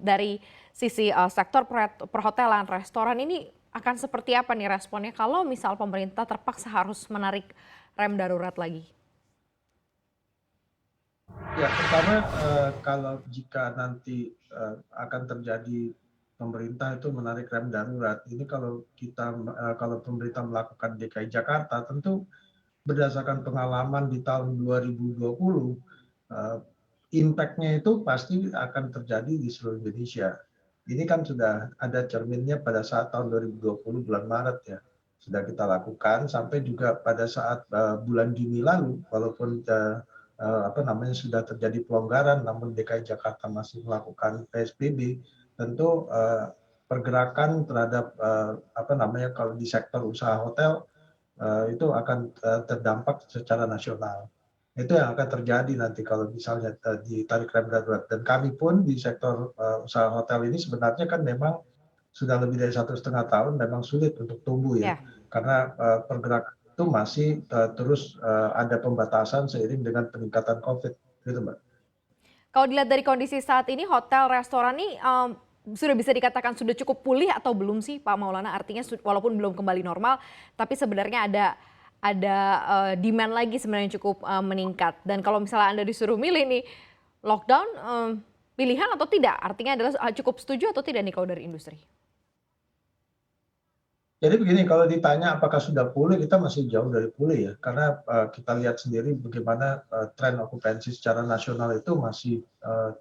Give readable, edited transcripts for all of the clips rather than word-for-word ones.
dari sisi sektor perhotelan, restoran ini akan seperti apa nih responnya kalau misal pemerintah terpaksa harus menarik rem darurat lagi? Ya, pertama, kalau jika nanti, akan terjadi pemerintah itu menarik rem darurat, ini kalau pemerintah melakukan DKI Jakarta, tentu berdasarkan pengalaman di tahun 2020, eee, impact-nya itu pasti akan terjadi di seluruh Indonesia. Ini kan sudah ada cerminnya pada saat tahun 2020 bulan Maret ya, sudah kita lakukan sampai juga pada saat, bulan Juni lalu walaupun, sudah terjadi pelonggaran namun DKI Jakarta masih melakukan PSBB, tentu, pergerakan terhadap, kalau di sektor usaha hotel, itu akan, terdampak secara nasional. Itu yang akan terjadi nanti kalau misalnya, ditarik rem darurat dan kami pun di sektor, usaha hotel ini sebenarnya kan memang sudah lebih dari 1,5 tahun memang sulit untuk tumbuh ya, Ya. karena, pergerakan itu masih, terus, ada pembatasan seiring dengan peningkatan Covid, gitu Mbak. Kalau dilihat dari kondisi saat ini hotel, restoran nih, sudah bisa dikatakan sudah cukup pulih atau belum sih Pak Maulana? Artinya walaupun belum kembali normal, tapi sebenarnya ada demand lagi sebenarnya yang cukup, meningkat. Dan kalau misalnya Anda disuruh milih nih, lockdown, pilihan atau tidak? Artinya adalah, cukup setuju atau tidak nih kalau dari industri? Jadi begini, kalau ditanya apakah sudah pulih, kita masih jauh dari pulih ya, karena, kita lihat sendiri bagaimana, tren okupansi secara nasional itu masih,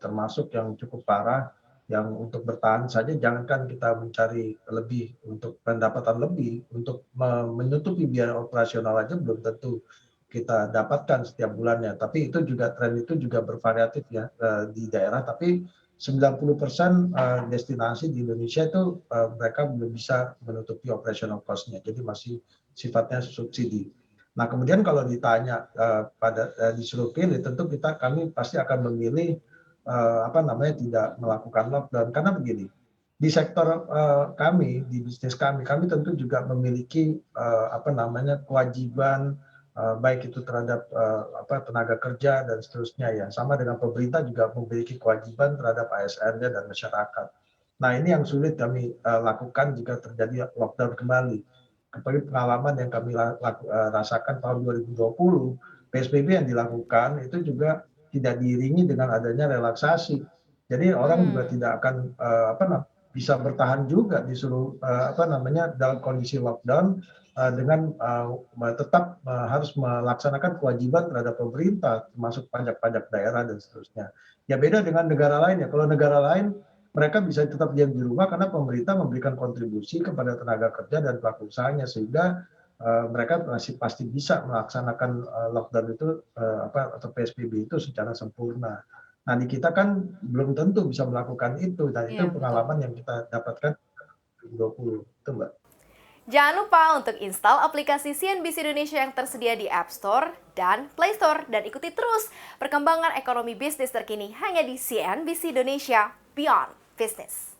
termasuk yang cukup parah, yang untuk bertahan saja jangankan kita mencari lebih untuk pendapatan lebih, untuk menutupi biaya operasional aja belum tentu kita dapatkan setiap bulannya. Tapi itu juga tren itu juga bervariatif ya, di daerah, tapi 90% destinasi di Indonesia itu, mereka belum bisa menutupi operational cost-nya, jadi masih sifatnya subsidi. Nah, kemudian kalau ditanya, disuruh pilih, tentu kami pasti akan memilih, tidak melakukan lockdown. Karena begini, di sektor, kami, di bisnis kami tentu juga memiliki, kewajiban, baik itu terhadap, tenaga kerja dan seterusnya ya. Sama dengan pemerintah juga memiliki kewajiban terhadap ASN-nya dan masyarakat. Nah, ini yang sulit kami, lakukan jika terjadi lockdown kembali. Seperti pengalaman yang kami rasakan tahun 2020, PSBB yang dilakukan itu juga tidak diiringi dengan adanya relaksasi. Jadi orang juga Mmm. tidak akan, bisa bertahan juga disuruh, dalam kondisi lockdown, dengan, tetap, harus melaksanakan kewajiban terhadap pemerintah, termasuk pajak-pajak daerah dan seterusnya. Ya beda dengan negara lain ya, kalau negara lain mereka bisa tetap diam di rumah karena pemerintah memberikan kontribusi kepada tenaga kerja dan pelaku usahanya sehingga, mereka masih pasti bisa melaksanakan, lockdown itu, atau PSBB itu secara sempurna. Nah, di kita kan belum tentu bisa melakukan itu dan itu Iya, betul. pengalaman yang kita dapatkan 2020, itu Mbak. Jangan lupa untuk install aplikasi CNBC Indonesia yang tersedia di App Store dan Play Store dan ikuti terus perkembangan ekonomi bisnis terkini hanya di CNBC Indonesia Beyond Business.